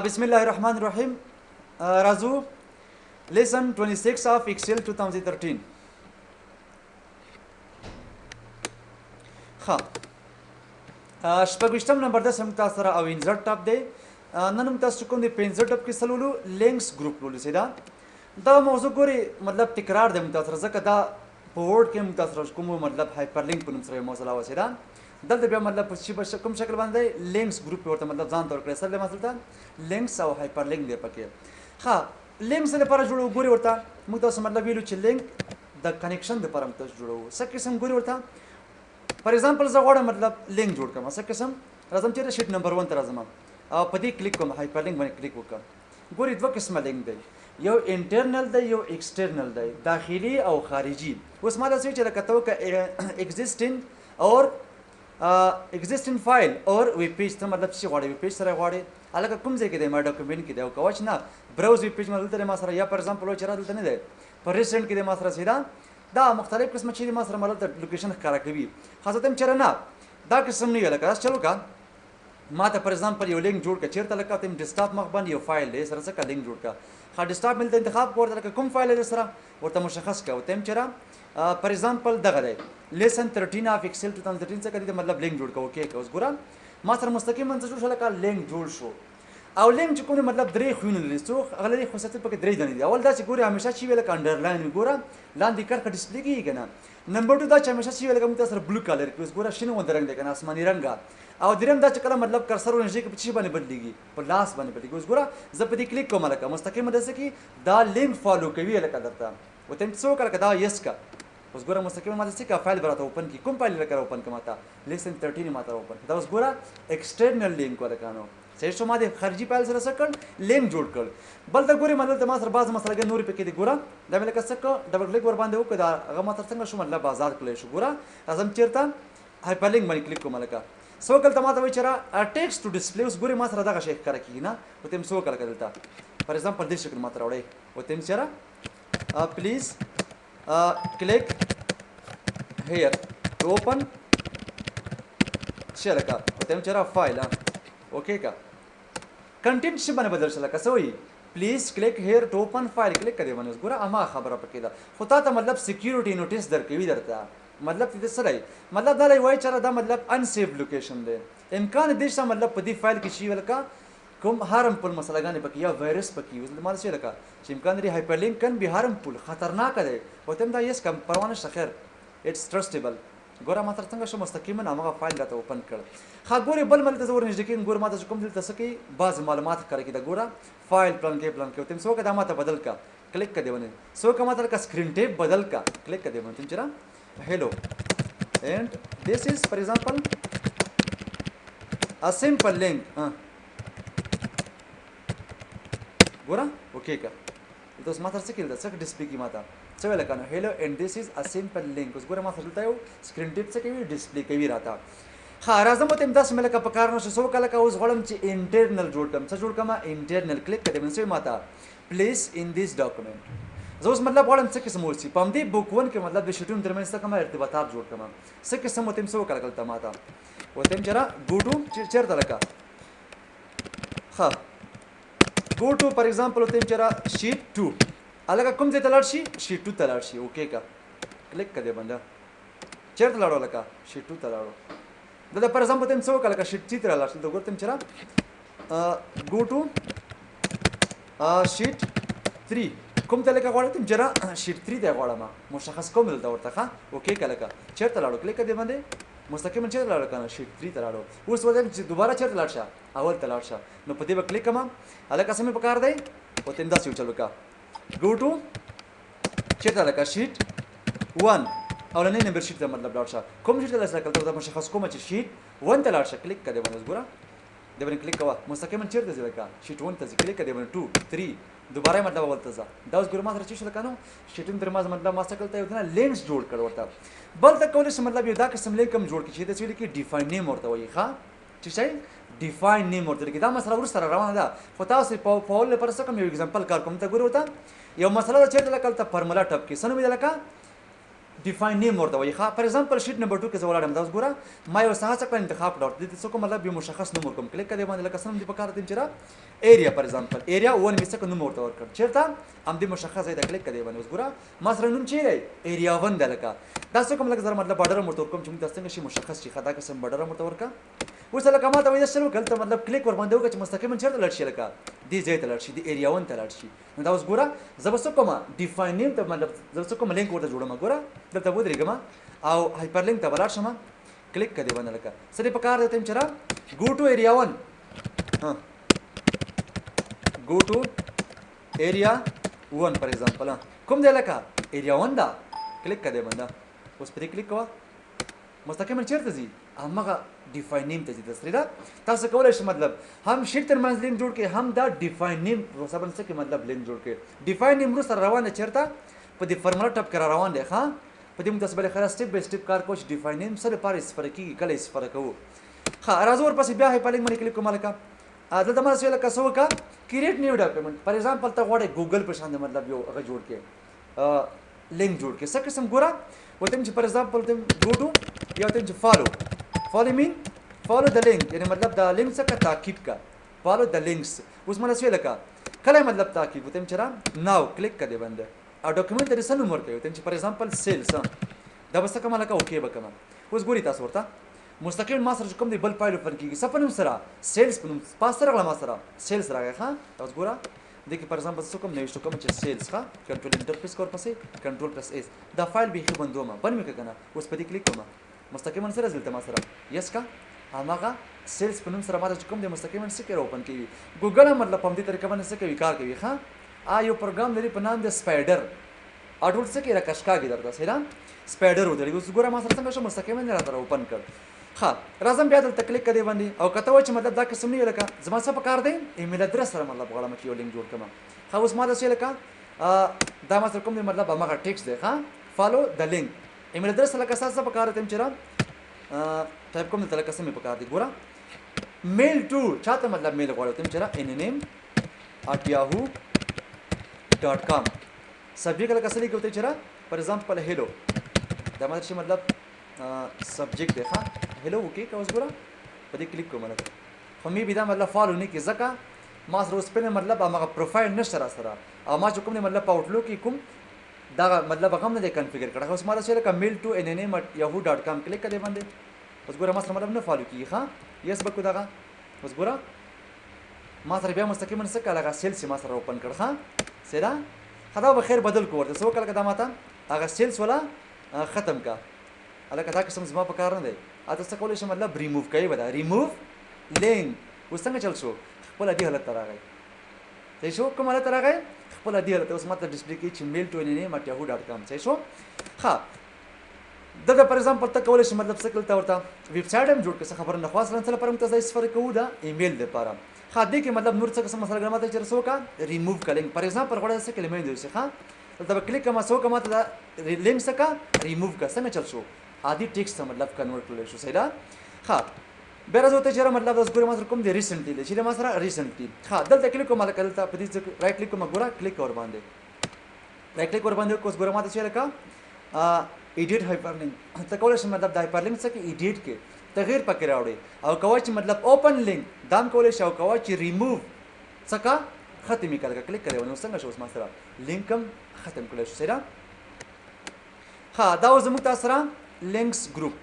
Bismillahirrahmanirrahim. Razu, lesson 26 of Excel 2013. شپږشتم نمبر د سم تاسو سره او انزرټ ټاپ دی. نن هم تاسو کوم دی په انزرټ ټاپ کې سلولو لینکس ګروپ لولو سیدا دا موضوع ګوري مطلب تکرار دی تاسو سره ځکه دا په ورډ کې تاسو سره کوم مطلب هایپر لینک په نوم سره موضوع لا وسیدا دلته بیا مطلب په کوم شکل باندې لینکس ګروپ ورته مطلب ځان تور کړی سره مثلا لینکس او هایپر لینک دی پکې لینکس لپاره جوړو ګوري ورته موږ تاسو مطلب ویلو چې لینک د کنیکشن لپاره موږ تاسو جوړو څه قسم ګوري ورته فار ایگزامپل زه غواړم مطلب لینک جوړ کړم څه قسم راځم چې شیټ نمبر 1 ته راځم او په دې کلیک کوم هایپر لینک باندې کلیک وکړم ګوري دوه قسمه لینک دی یو انټرنل دی یو ایکسټرنل دی داخلي او خارجي اوس ما لاسه چې لکه تو ک ایگزیسټینګ اور ایگزیسټینګ فایل اور ویب پیج ته مطلب څه غواړي ویب پیج سره غواړي الګ کوم ځای کې دی ما ډاکومنت کې دی او کوچ نه براوز ویب پیج مله ما سره یا فار ایگزامپل چې را دلته نه دی پر ریسنت کې دی ما سره سیدا دا مختلف قسمه چې ما سره مله لوکیشن ښکارا کوي خاصه تم چر نه دا قسم نه لکه چلو کا ما ته پر ایگزامپل یو لینک جوړ ک چیرته لکه تم ډیسکټاپ مخ باندې یو فایل دی سره څه لینک جوړ کا ډیسکټاپ ملته انتخاب کوړه لکه کوم فایل دی سره ورته مشخص کا تم چر پر ایگزامپل دغه دی لیسن 13 اف ایکسل 2013 څخه کړي مطلب لینک جوړ کو کې اوس ګورم ما سره مستقیم منځ جوړ شو لکه لینک جوړ شو او لینک چې کوم مطلب درې خوونه لري څو غلطي خصوصیت پکې درې دنه دي اول دا چې ګوري همیشه چې ویل انډرلاین ګورم لاندې کرخه ډسپلی کیږي کنه نمبر 2 دا چې همیشه چې ویل کوم تاسو بلو کلر کې اوس ګوره شنو وند رنگ دی کنه آسماني رنگ او دریم دا چې کله مطلب کرسر ونشي کې په چی باندې بدلېږي په لاس باندې بدلېږي اوس ګوره زه په دې کلیک کوم لکه مستقیم ده چې دا لینک فالو کوي لکه درته وته څو کله دا یس کا اوس ګوره مستقیم ماته څه کا فایل براته اوپن کی کوم فایل لکه اوپن کما تا لیسن 13 ماته اوپن دا اوس ګوره ایکسټرنل لینک ولکانو صحیح شو ما د خارجي فایل سره سکل لینک جوړ کړ بل دا ګوري مطلب ما سره بعض مسله نور پکې دی ګوره دا مې لکه څه ډبل کلیک ور باندې وکړه هغه ما تر څنګه شو مطلب آزاد کړی شو ګوره اعظم چیرته هایپر لینک باندې کلیک کوم لکه سو کله ما ته وی چر ټیکست ټو ډسپلی اوس ګوري ما سره دغه شی ښکار کیږي نه وته سو کله کړلتا فار ایگزامپل دې شکل ما تر وړي وته چر پلیز کلیک هیر ټو اوپن شرکا وته چر فایل اوکے کا کنټینټ شي باندې بدل شل کسه وي پلیز کلیک هیر ټو اوپن فایل کلیک کړئ باندې ګوره اما خبره پکې ده خو تا ته مطلب سکیورټي نوټیس درکوي درته مطلب دې سره مطلب دا وایي چې دا مطلب انسیف لوکیشن دی امکان دې چې مطلب په دې فایل کې شي ولکه کوم هارمفul مسلګانې پکې یا وایرس پکې وي مال څه لکه چې امکان لري هایپر لینک کن به هارمفul خطرناک دی وته دا یس کم پروانه شخیر اټس ټرسټیبل ګوره ما تر څنګه شو مستقیما هغه فایل راته اوپن کړ ګوره بل مل ته زور نږدې کین ګوره ما ته کوم دلته سکی بعض معلومات کوي دا ګوره فایل پلان کې تم سو کدا ما ته بدل کا کلیک کړه دیونه سو کما تر کا سکرین ټیپ بدل کا کلیک کړه دیونه تم چرا hello and this is for example a simple link ګوره اوکې کا دوس ما تر څه کېل دا څه ډسپلی کی ماته څه ویل کنه hello and this is a simple link اوس ګوره ما سره دلته یو سکرین ټیپ څه کوي ډسپلی کوي راته راځم ته امداس مله کا پکار نو سو کله کا اوس غړم چې انټرنل جوړ کم څه جوړ کما انټرنل کلیک کړم څه ماته پلیز ان دیس ډاکومنت زه اوس مطلب غواړم څه قسم ورسي پم دې بوک 1 کې مطلب د شټون ترمنځ څه کومه ارتباطات جوړ کما څه قسم وتم سو کله کله ماته وتم جرا ګو ټو چیرته لکه go to for example وتم جرا شیټ 2 الګه کوم ځای ته لاړ شي شیټ 2 ته لاړ شي اوکې کا کلیک کړه بنده چیرته لاړو لکه شیټ 2 ته لاړو دا پر ایگزامپل تم څو کله شیټ 3 ته لاړ شي دا ګورتم چر go to شیټ 3 کوم ته لکه غواړم جرا شیټ 3 ته غواړم مشخص کوم دلته ورته ښه اوکې کله کا چیرته لاړو کلیک کړه باندې مستقیما چیرته لاړو کنه شیټ 3 ته لاړو اوس ودم چې دوباره چیرته لاړ شه اول ته لاړ شه نو په دې به کلیک کما الګه سمې پکار دی او تم دا سیو چلو کا go to چیرته لکه شیټ 1 اولنې نمبر شیټ ته مطلب لاړ شه کوم شیټ ته لاړ شه کله مشخص کوم چې شیټ 1 ته لاړ شه کلیک کړه باندې ګوره د باندې کلیک کوا مستقیما چیرته ځل کا شیټ 1 ته کلیک کړه باندې 2 3 دوباره مطلب ولته ځه دا اوس ګوره ما سره چې شو کنه شیټون در ما مطلب ما څه کولته یو نه لینکس جوړ کړ ورته بل ته کولې مطلب یو دا قسم لینک هم جوړ کړي چې د څه لیکي ډیفاین نیم ورته وایي ښا چې شي ډیفاین نیم ورته لیکي دا مسله ور سره روانه ده خو تاسو په فول پر څه کوم یو ایگزامپل کار کوم ته ګوره وته یو مسله چې لکه ته فارمولا ټاپ کې سنو مې لکه ډیفاین نیم ورته وایي ښه فار ایگزامپل شیټ نمبر 2 کې زه ولاړم دا اوس ګوره ما یو څه هڅه کړه انتخاب کړه ورته دې څه کوم مطلب یو مشخص نوم ورکوم کلیک کړی باندې لکه څه نوم دې پکار دی چې را ایریا فار ایگزامپل ایریا 1 مې څه نوم ورته ورکړ چیرته هم دې مشخص ځای ته کلیک کړی باندې اوس ګوره ما سره نوم چی دی ایریا 1 دی لکه دا څه کوم لکه زره مطلب بارډر ورته ورکوم چې موږ تاسو څنګه شي مشخص شي خدا قسم بارډر ورته ورکا اوس لکه ما ته وایي شنو کله مطلب کلیک ور باندې وکړه چې مستقیما چیرته لاړ شي لکه دې ځای ته لاړ شي د ایریا 1 ته لاړ شي نو دا اوس ګوره زه به څه کوم ډیفاین نیم ته مطلب زه څه کوم لینک ورته جوړم ګوره دلته ودرېږم او هایپر لینک ته ولاړ شم کلیک کړئ باندې لکه سړي په کار دی چې را گو ټو ایریا 1 گو ټو ایریا 1 فار ایگزامپل کوم دی لکه ایریا 1 دا کلیک کړئ باندې اوس پرې کلیک کوه مستقیما چیرته ځي همغه ډیفاین نیم ته ځي تاسو دا تاسو کولای شئ مطلب هم شیټ تر منځ لینک جوړ کړئ هم دا ډیفاین نیم روسابن څه کې مطلب لینک جوړ کړئ ډیفاین نیم سره روانه چیرته په دې فارمولا ټاپ کرا روان دی ها په دې موږ تاسو بل خلاص سټپ بای سټپ کار کوو چې ډیفاین نیم سره پاره استفاده کیږي کله استفاده کوو ها راځو ورپسې بیا هایپر لینک باندې کلیک کوم لکه دلته ما سوال کسو کا کریټ نیو ډاکومنٹ فار ایگزامپل ته غواړئ ګوګل په شان مطلب یو هغه جوړ کړئ لینک جوړ کړئ څه قسم ګوره وته چې فار ایگزامپل ته گو ټو یا ته چې فالو مین فالو د لینک یعنی مطلب د لینک څخه تعقیب کا فالو د لینکس اوس مله سوال کا کله مطلب تعقیب وته چې را ناو کلیک کړئ باندې او ډاکومنٹ د رسن عمر کوي ته فار ایگزامپل سیلز دا بس کومه لکه اوکې بکما اوس ګوري تاسو ورته مستقیم ما سره کوم دی بل فایل پر کیږي سپنوم سره سیلز پنوم پاس سره ما سره سیلز راغی ها تاسو ګوره دغه فار ایگزامپل څه کوم نوښت کوم چې سیلز ښه کنټرول انټر پریس کور پسې کنټرول پرس اس دا فایل به خو بندوم بن مې کنه اوس په دې کلیک کوم مستقیما سره ځلته ما سره یس کا هغه سیلز پنوم سره ما کوم دی مستقیما سکه اوپن کیږي ګوګل مطلب په دې طریقه باندې سکه وکړ کوي ها یو پروګرام لري په نام د سپایډر اډول څه کې راکشکاږي درته سره سپایډر ودرې اوس ګوره ما سره څنګه شو مستقیما نه راته اوپن کړ ها راځم بیا دلته کلیک کړئ باندې او کته و چې مطلب دا قسم نه لکه زما څه پکار دی ایمیل ادرس سره مطلب غواړم چې یو لینک جوړ کړم ها اوس ما دا څه لکه دا ما سره کوم دی مطلب هغه ټیکس دی ها فالو د لینک ایمیل ادرس لکه څه پکار دی چې را ټایپ کوم ته لکه څه مې پکار دی ګوره میل ټو چاته مطلب میل غواړم چې را name@yahoo.com سبجیکټ لکه څه لیکو ته چې را فار ایگزامپل هیلو دا مطلب سبجیکټ دی ها هلو وکي که اوس ګوره په دې کلیک کوم لکه خو مې بیا مطلب فالو نه کی ځکه ما سره اوس په مطلب هغه پروفایل نشته را سره او ما چې کوم مطلب په آوټلوک کې کوم دا مطلب هغه نه دی کنفیګر کړی اوس ما سره کوم میل ټو name@yahoo.com کلیک کړئ باندې اوس ګوره ما سره مطلب نه فالو کیږي ها یس بکو دغه اوس ګوره ما سره بیا مستقیما څه کاله سیلز ما سره اوپن کړ ها سره خدا به خیر بدل کو ورته سو کله دا ماته هغه سیلز ولا ختم کا الکه دا قسم زما په کار نه دی اته څه کولای شم مطلب ریموو کوي ودا ریموو لینک وسنګ چل شو خپل دی حالت راغی ته شو کوم حالت راغی خپل دی حالت اوس ماته ډسپلی کې چې میل ټو name@yahoo.com څه شو ها دا فار ایگزامپل ته کولای شم مطلب څه کولته ورته ویب سټ هم جوړ کړه خبر نه خاص لنه پر متزای سفر کوو دا ایمیل لپاره ها دې کې مطلب نور څه قسم مسله ګرامه چې رسو کا ریموو کلینګ فار ایگزامپل غوړه څه کلمې دی ښه دا کلیک کما سو کما ته لینک څخه ریموو کا څنګه چل شو عادي ټیکسټ مطلب کنورټ کولای شو صحیح ده ها بیره زه ته چیرې مطلب اوس ګوره ما سره کوم دی ریسنټلی چې ما سره ریسنټلی ها دلته کلیک کوم لکه دلته په دې رائټ کلیک کوم ګوره کلیک اور باندې رائټ کلیک اور باندې اوس ګوره ما ته چیرې کا ایډیټ هایپر لینک ته کولای شم مطلب د هایپر لینک څخه ایډیټ کې تغیر پکې راوړي او کوای چې مطلب اوپن لینک دام کولای شو کوای چې ریموو څخه ختمي کړه کلیک کړئ نو څنګه شو اوس ما سره لینکم ختم کړل شو سره ها دا زموږ تاسو سره لینکس ګروپ